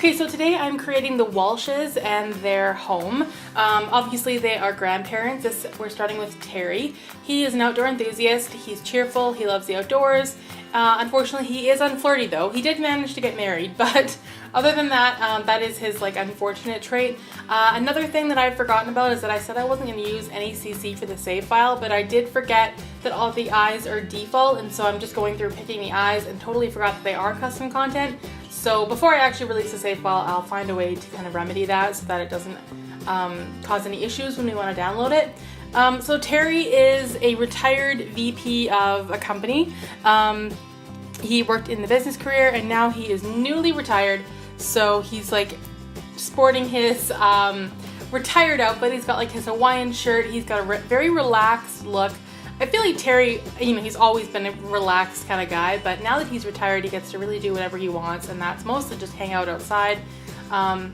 Okay, so today I'm creating the Walshes and their home. Obviously they are grandparents. We're starting with Terry. He is an outdoor enthusiast. He's cheerful. He loves the outdoors. Unfortunately, he is unflirty though. He did manage to get married, but other than that, that is his unfortunate trait. Another thing that I've forgotten about is that I said I wasn't going to use any CC for the save file, but I did forget that all the eyes are default, and so I'm just going through picking the eyes and totally forgot that they are custom content. So before I actually release the save file, I'll find a way to kind of remedy that so that it doesn't cause any issues when we want to download it. So Terry is a retired VP of a company. He worked in the business career and now he is newly retired. So he's sporting his retired outfit. He's got his Hawaiian shirt. He's got a very relaxed look. I feel like Terry, he's always been a relaxed kind of guy, but now that he's retired, he gets to really do whatever he wants, and that's mostly just hang out outside. And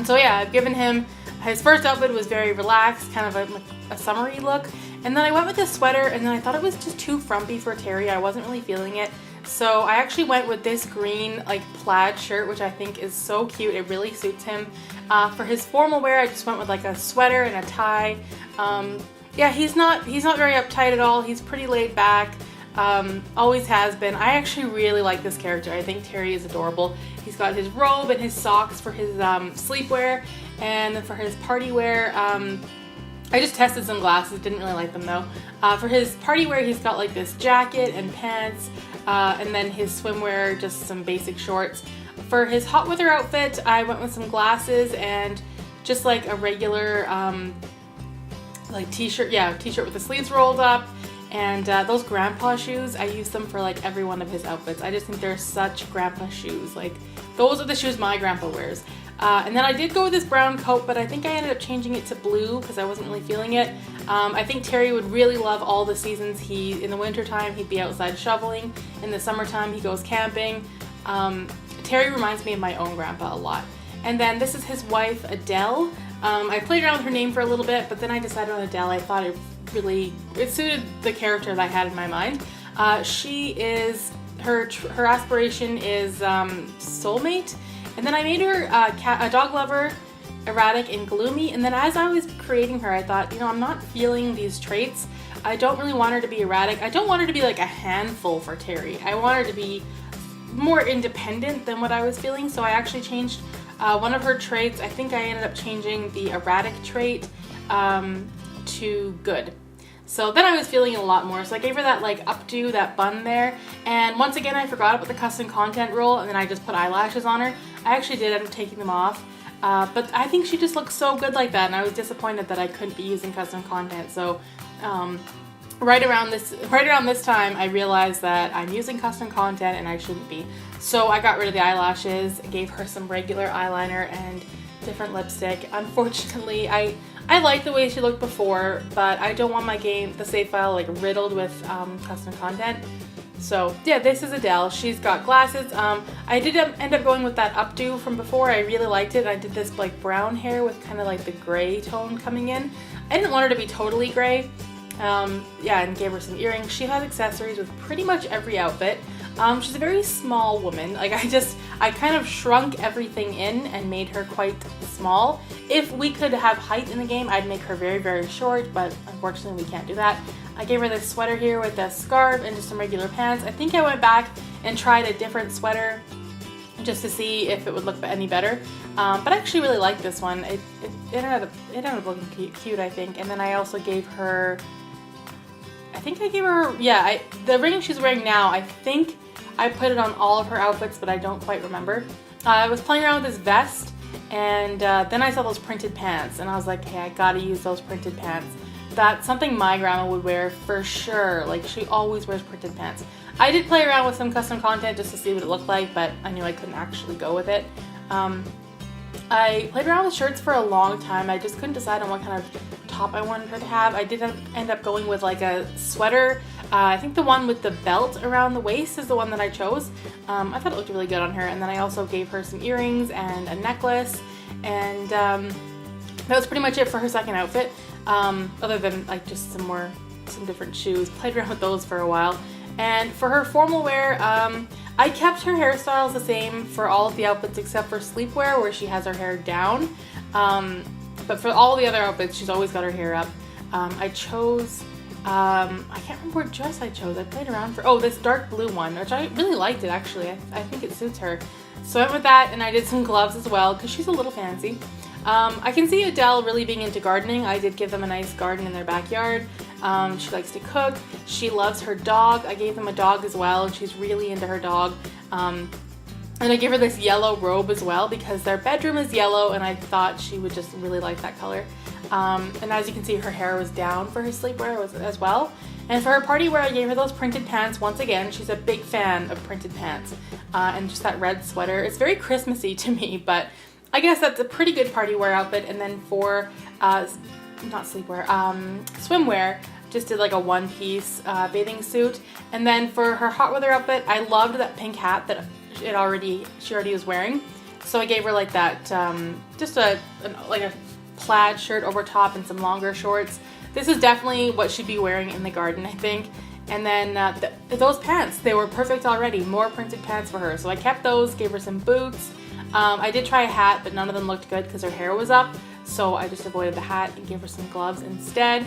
so yeah, I've given him, his first outfit was very relaxed, kind of a summery look, and then I went with this sweater, and then I thought it was just too frumpy for Terry. I wasn't really feeling it. So I actually went with this green plaid shirt, which I think is so cute. It really suits him. For his formal wear, I just went with a sweater and a tie. Yeah, he's not very uptight at all. He's pretty laid back. Always has been. I actually really like this character. I think Terry is adorable. He's got his robe and his socks for his sleepwear, and then for his party wear, I just tested some glasses, didn't really like them though. For his party wear, he's got this jacket and pants, and then his swimwear, just some basic shorts. For his hot weather outfit, I went with some glasses and just a regular t-shirt, t-shirt with the sleeves rolled up, and those grandpa shoes, I use them for every one of his outfits. I just think they're such grandpa shoes. Those are the shoes my grandpa wears. And then I did go with this brown coat, but I think I ended up changing it to blue because I wasn't really feeling it. I think Terry would really love all the seasons. In the winter time, he'd be outside shoveling. In the summertime, he goes camping. Terry reminds me of my own grandpa a lot. And then this is his wife, Adelle. I played around with her name for a little bit, but then I decided on Adelle. I thought it suited the character that I had in my mind. She is, her aspiration is soulmate, and then I made her a dog lover, erratic, and gloomy. And then as I was creating her, I thought, I'm not feeling these traits. I don't really want her to be erratic. I don't want her to be a handful for Terry. I want her to be more independent than what I was feeling, so I actually changed one of her traits. I think I ended up changing the erratic trait to good. So then I was feeling it a lot more. So I gave her that updo, that bun there. And once again, I forgot about the custom content rule, and then I just put eyelashes on her. I actually did end up taking them off. But I think she just looks so good like that, and I was disappointed that I couldn't be using custom content. So right around this time, I realized that I'm using custom content and I shouldn't be. So I got rid of the eyelashes, gave her some regular eyeliner and different lipstick. Unfortunately, I liked the way she looked before, but I don't want the save file riddled with custom content. So yeah, this is Adelle. She's got glasses. I did end up going with that updo from before. I really liked it. I did this brown hair with kind of the gray tone coming in. I didn't want her to be totally gray. Yeah, and gave her some earrings. She has accessories with pretty much every outfit. She's a very small woman. I kind of shrunk everything in and made her quite small. If we could have height in the game, I'd make her very, very short, but unfortunately we can't do that. I gave her this sweater here with a scarf and just some regular pants. I think I went back and tried a different sweater just to see if it would look any better. But I actually really like this one. It ended up looking cute, I think. And then I also gave her, the ring she's wearing now, I think I put it on all of her outfits, but I don't quite remember. I was playing around with this vest, and then I saw those printed pants, and I was like, hey, I gotta use those printed pants. That's something my grandma would wear for sure. She always wears printed pants. I did play around with some custom content just to see what it looked like, but I knew I couldn't actually go with it. I played around with shirts for a long time. I just couldn't decide on what kind of top I wanted her to have. I did end up going with a sweater. I think the one with the belt around the waist is the one that I chose. I thought it looked really good on her. And then I also gave her some earrings and a necklace, and that was pretty much it for her second outfit. Other than just some different shoes. Played around with those for a while. And for her formal wear, I kept her hairstyles the same for all of the outfits except for sleepwear where she has her hair down. But for all the other outfits, she's always got her hair up. I chose, I can't remember what dress I chose. I played around for, this dark blue one, which I really liked it actually. I think it suits her. So I went with that, and I did some gloves as well because she's a little fancy. I can see Adele really being into gardening. I did give them a nice garden in their backyard. She likes to cook. She loves her dog. I gave them a dog as well, and she's really into her dog. And I gave her this yellow robe as well because their bedroom is yellow, and I thought she would just really like that color. And as you can see, her hair was down for her sleepwear as well. And for her party wear, I gave her those printed pants. Once again, she's a big fan of printed pants. And just that red sweater. It's very Christmassy to me, but I guess that's a pretty good party wear outfit. And then for, not sleepwear, swimwear, just did like a one-piece bathing suit. And then for her hot weather outfit, I loved that pink hat that she already was wearing. So I gave her like that, just like a plaid shirt over top and some longer shorts. This is definitely what she'd be wearing in the garden, I think. And then those pants, they were perfect already. More printed pants for her. So I kept those, gave her some boots. I did try a hat, but none of them looked good because her hair was up. So I just avoided the hat and gave her some gloves instead.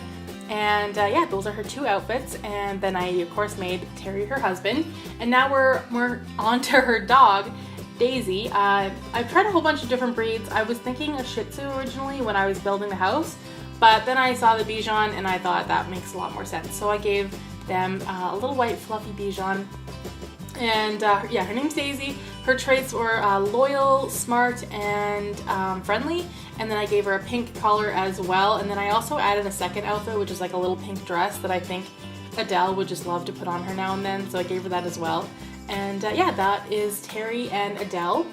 And yeah, those are her two outfits. And then I, of course, made Terry her husband. And now we're on to her dog, Daisy. I've tried a whole bunch of different breeds. I was thinking a Shih Tzu originally when I was building the house. But then I saw the Bichon and I thought that makes a lot more sense. So I gave them a little white fluffy Bichon. And yeah, her name's Daisy. Her traits were loyal, smart, and friendly. And then I gave her a pink collar as well. And then I also added a second outfit, which is like a little pink dress that I think Adele would just love to put on her now and then. So I gave her that as well. And yeah, that is Terry and Adele.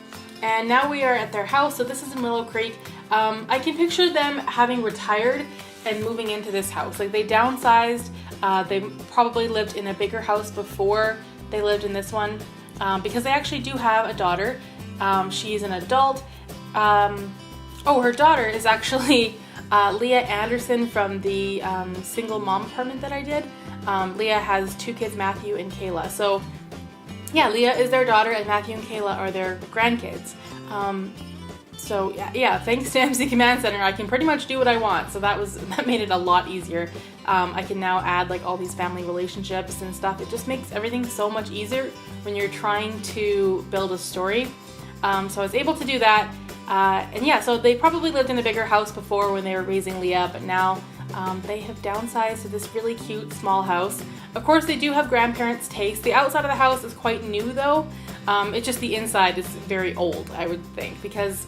And now we are at their house. So this is in Willow Creek. I can picture them having retired and moving into this house. Like they downsized. They probably lived in a bigger house before they lived in this one because they actually do have a daughter. She's an adult. Her daughter is actually Leah Anderson from the single mom apartment that I did. Leah has two kids, Matthew and Kayla. So yeah, Leah is their daughter and Matthew and Kayla are their grandkids. So yeah, thanks to MC Command Center, I can pretty much do what I want. So that made it a lot easier. I can now add like all these family relationships and stuff. It just makes everything so much easier when you're trying to build a story. So I was able to do that. And yeah, so they probably lived in a bigger house before when they were raising Leah, but now they have downsized to this really cute small house. Of course, they do have grandparents' taste. The outside of the house is quite new though. It's just the inside is very old, I would think, because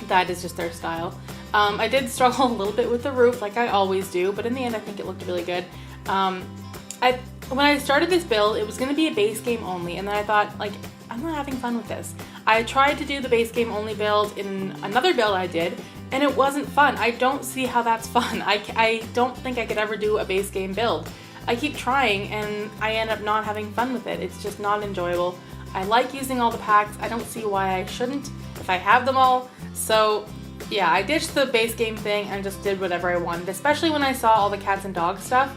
that is just their style. I did struggle a little bit with the roof like I always do, but in the end I think it looked really good. When I started this build, it was going to be a base game only, and then I thought, like, I'm not having fun with this. I tried to do the base game only build in another build I did, and it wasn't fun. I don't see how that's fun. I don't think I could ever do a base game build. I keep trying, and I end up not having fun with it. It's just not enjoyable. I like using all the packs. I don't see why I shouldn't if I have them all. So yeah, I ditched the base game thing and just did whatever I wanted, especially when I saw all the cats and dogs stuff,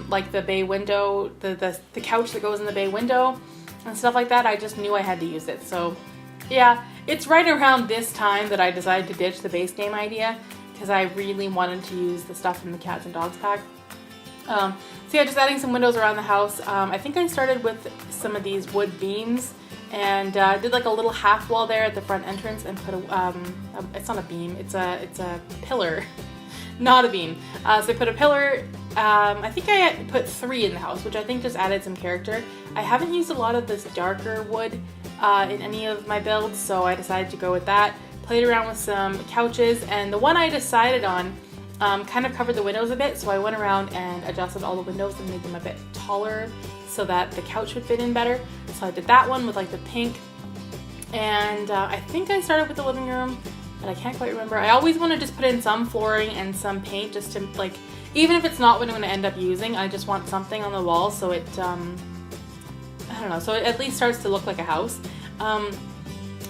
like the bay window, the couch that goes in the bay window and stuff like that. I just knew I had to use it. So yeah, it's right around this time that I decided to ditch the base game idea because I really wanted to use the stuff from the cats and dogs pack. So yeah, just adding some windows around the house. I think I started with some of these wood beams and did like a little half wall there at the front entrance and put it's not a beam, it's a pillar, not a beam. So I put a pillar. I think I put 3 in the house, which I think just added some character. I haven't used a lot of this darker wood in any of my builds, so I decided to go with that. Played around with some couches, and the one I decided on kind of covered the windows a bit, so I went around and adjusted all the windows and made them a bit taller so that the couch would fit in better. So I did that one with like the pink, and I think I started with the living room, but I can't quite remember. I always want to just put in some flooring and some paint just to, like, even if it's not what I'm going to end up using, I just want something on the wall so it, I don't know, so it at least starts to look like a house.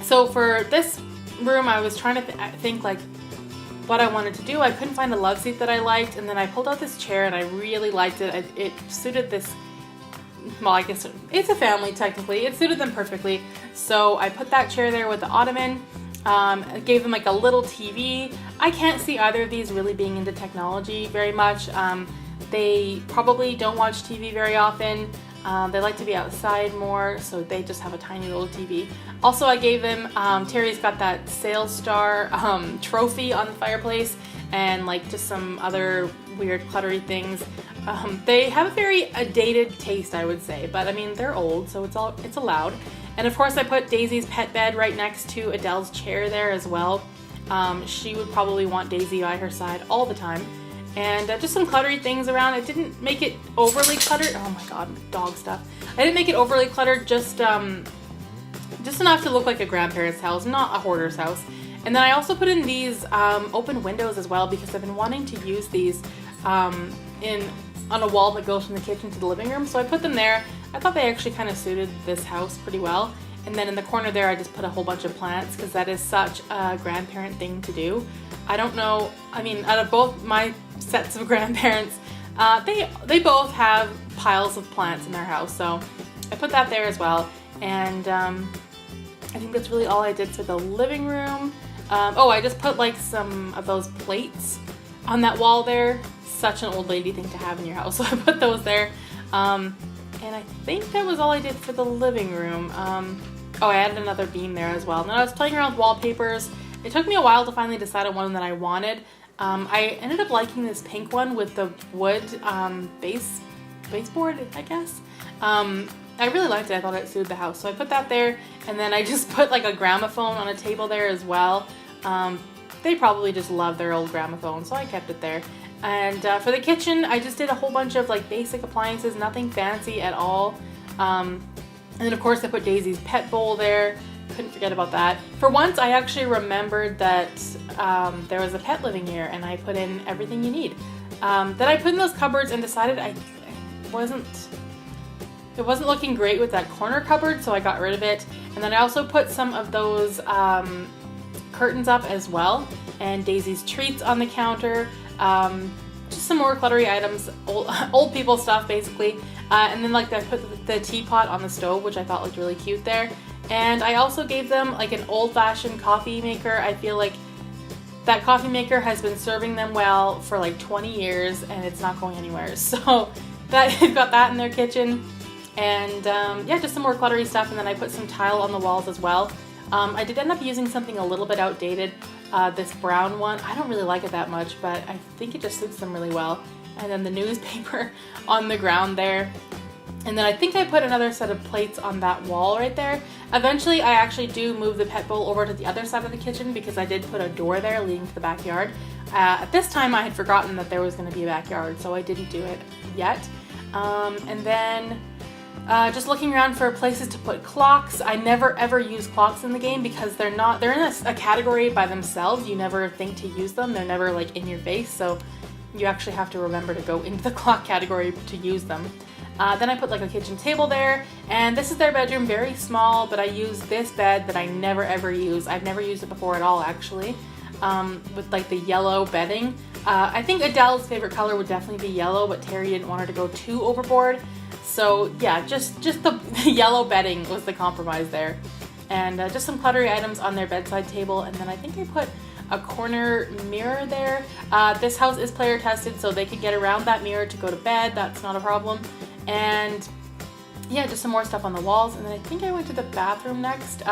So for this room, I was trying to think like what I wanted to do. I couldn't find a love seat that I liked, and then I pulled out this chair and I really liked it. It suited this well, I guess it's a family technically. It suited them perfectly. So I put that chair there with the ottoman. I gave them like a little TV. I can't see either of these really being into technology very much. They probably don't watch TV very often. They like to be outside more, so they just have a tiny little TV. Also, I gave them, Terry's got that Sales Star trophy on the fireplace, and like just some other weird cluttery things. They have a very dated taste, I would say, but I mean, they're old, so it's allowed. And of course, I put Daisy's pet bed right next to Adele's chair there as well. She would probably want Daisy by her side all the time. And just some cluttery things around. I didn't make it overly cluttered. Oh my god, dog stuff. I didn't make it overly cluttered, just enough to look like a grandparent's house, not a hoarder's house. And then I also put in these open windows as well, because I've been wanting to use these on a wall that goes from the kitchen to the living room. So I put them there. I thought they actually kind of suited this house pretty well. And then in the corner there, I just put a whole bunch of plants, because that is such a grandparent thing to do. I don't know, I mean, out of both my sets of grandparents, they both have piles of plants in their house. So I put that there as well. And I think that's really all I did for the living room. Oh, I just put like some of those plates on that wall there. Such an old lady thing to have in your house. So I put those there. And I think that was all I did for the living room. Oh, I added another beam there as well. And then I was playing around with wallpapers. It took me a while to finally decide on one that I wanted. I ended up liking this pink one with the wood baseboard, I guess. I really liked it. I thought it suited the house. So I put that there, and then I just put like a gramophone on a table there as well. They probably just love their old gramophone, so I kept it there. And for the kitchen, I just did a whole bunch of like basic appliances, nothing fancy at all. And then of course I put Daisy's pet bowl there. Couldn't forget about that. For once, I actually remembered that there was a pet living here, and I put in everything you need. Then I put in those cupboards and decided it wasn't looking great with that corner cupboard, so I got rid of it. And then I also put some of those curtains up as well, and Daisy's treats on the counter. Just some more cluttery items, old people stuff basically. And then like I put the teapot on the stove, which I thought looked really cute there. And I also gave them like an old-fashioned coffee maker. I feel like that coffee maker has been serving them well for like 20 years and it's not going anywhere. So they've got that in their kitchen. And yeah, just some more cluttery stuff. And then I put some tile on the walls as well. I did end up using something a little bit outdated, this brown one. I don't really like it that much, but I think it just suits them really well. And then the newspaper on the ground there. And then I think I put another set of plates on that wall right there. Eventually, I actually do move the pet bowl over to the other side of the kitchen, because I did put a door there leading to the backyard. At this time, I had forgotten that there was going to be a backyard, so I didn't do it yet. And then just looking around for places to put clocks. I never ever use clocks in the game, because they're in a category by themselves. You never think to use them. They're never like in your face, so you actually have to remember to go into the clock category to use them. Then I put like a kitchen table there, and this is their bedroom, very small, but I use this bed that I never ever use. I've never used it before at all, actually, with like the yellow bedding. I think Adele's favorite color would definitely be yellow, but Terry didn't want her to go too overboard. So yeah, just the yellow bedding was the compromise there. And just some cluttery items on their bedside table, and then I think I put a corner mirror there. This house is player tested, so they could get around that mirror to go to bed. That's not a problem. And yeah, just some more stuff on the walls. And then I think I went to the bathroom next.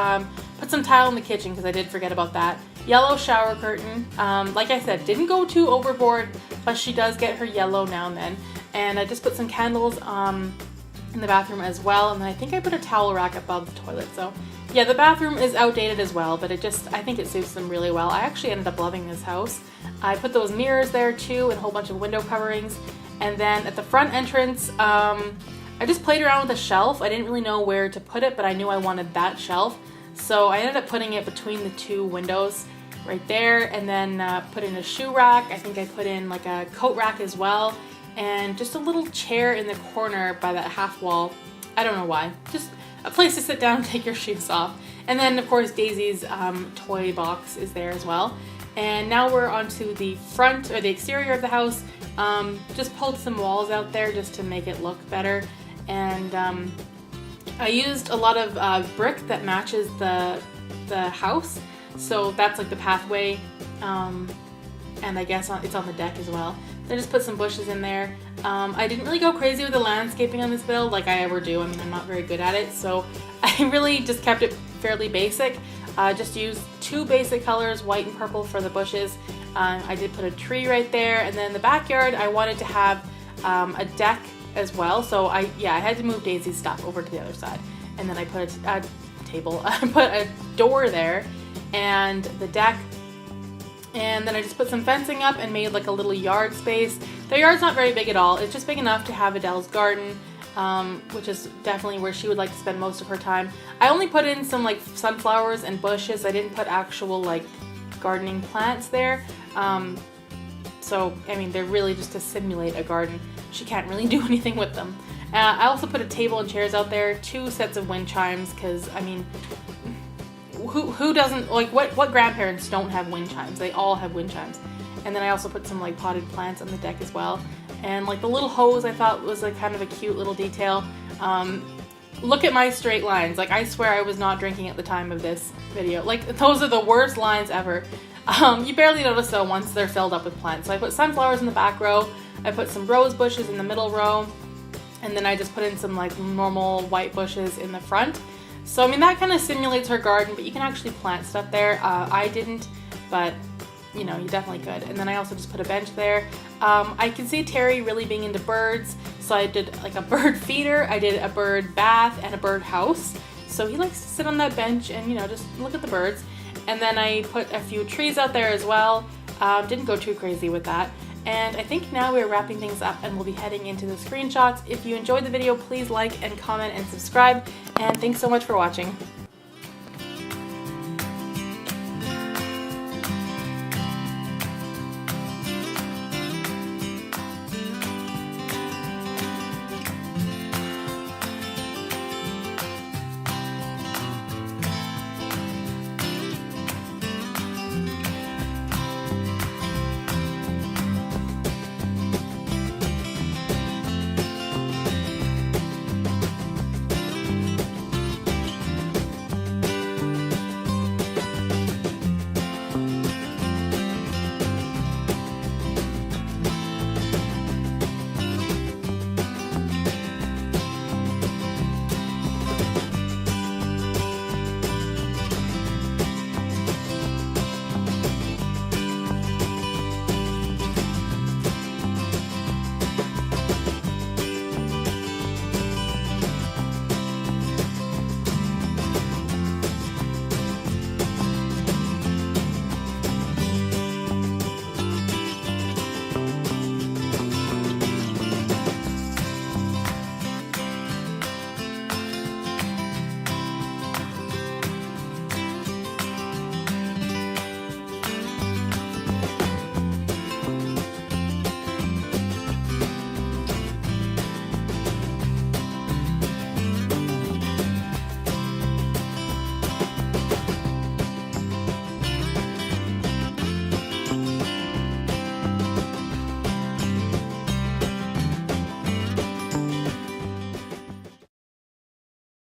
Put some tile in the kitchen, because I did forget about that. Yellow shower curtain. Like I said, didn't go too overboard, but she does get her yellow now and then. And I just put some candles in the bathroom as well. And then I think I put a towel rack above the toilet. So yeah, the bathroom is outdated as well, but I think it suits them really well. I actually ended up loving this house. I put those mirrors there too, and a whole bunch of window coverings. And then at the front entrance, I just played around with a shelf. I didn't really know where to put it, but I knew I wanted that shelf. So I ended up putting it between the two windows right there, and then put in a shoe rack. I think I put in like a coat rack as well, and just a little chair in the corner by that half wall. I don't know why. Just a place to sit down and take your shoes off. And then of course Daisy's toy box is there as well. And now we're onto the front, or the exterior of the house. Just pulled some walls out there just to make it look better. and I used a lot of brick that matches the house, so that's like the pathway, and I guess it's on the deck as well. I just put some bushes in there. I didn't really go crazy with the landscaping on this build like I ever do. I mean, I'm not very good at it, so I really just kept it fairly basic. Just used 2 basic colors, white and purple, for the bushes. I did put a tree right there, and then in the backyard I wanted to have a deck as well, so I had to move Daisy's stuff over to the other side, and then I put a table, I put a door there and the deck, and then I just put some fencing up and made like a little yard space. The yard's not very big at all, it's just big enough to have Adelle's garden, which is definitely where she would like to spend most of her time. I only put in some like sunflowers and bushes. I didn't put actual like gardening plants there. So, I mean, they're really just to simulate a garden. She can't really do anything with them. I also put a table and chairs out there, 2 sets of wind chimes, because, I mean, who doesn't, like, what grandparents don't have wind chimes? They all have wind chimes. And then I also put some, like, potted plants on the deck as well. And, like, the little hose I thought was, like, kind of a cute little detail. Look at my straight lines. Like, I swear I was not drinking at the time of this video. Like, those are the worst lines ever. You barely notice though once they're filled up with plants. So I put sunflowers in the back row, I put some rose bushes in the middle row, and then I just put in some like normal white bushes in the front. So I mean, that kind of simulates her garden, but you can actually plant stuff there. I didn't, but you know, you definitely could. And then I also just put a bench there. I can see Terry really being into birds, so I did like a bird feeder, I did a bird bath, and a bird house. So he likes to sit on that bench and, you know, just look at the birds. And then I put a few trees out there as well. Didn't go too crazy with that. And I think now we're wrapping things up and we'll be heading into the screenshots. If you enjoyed the video, please like and comment and subscribe. And thanks so much for watching.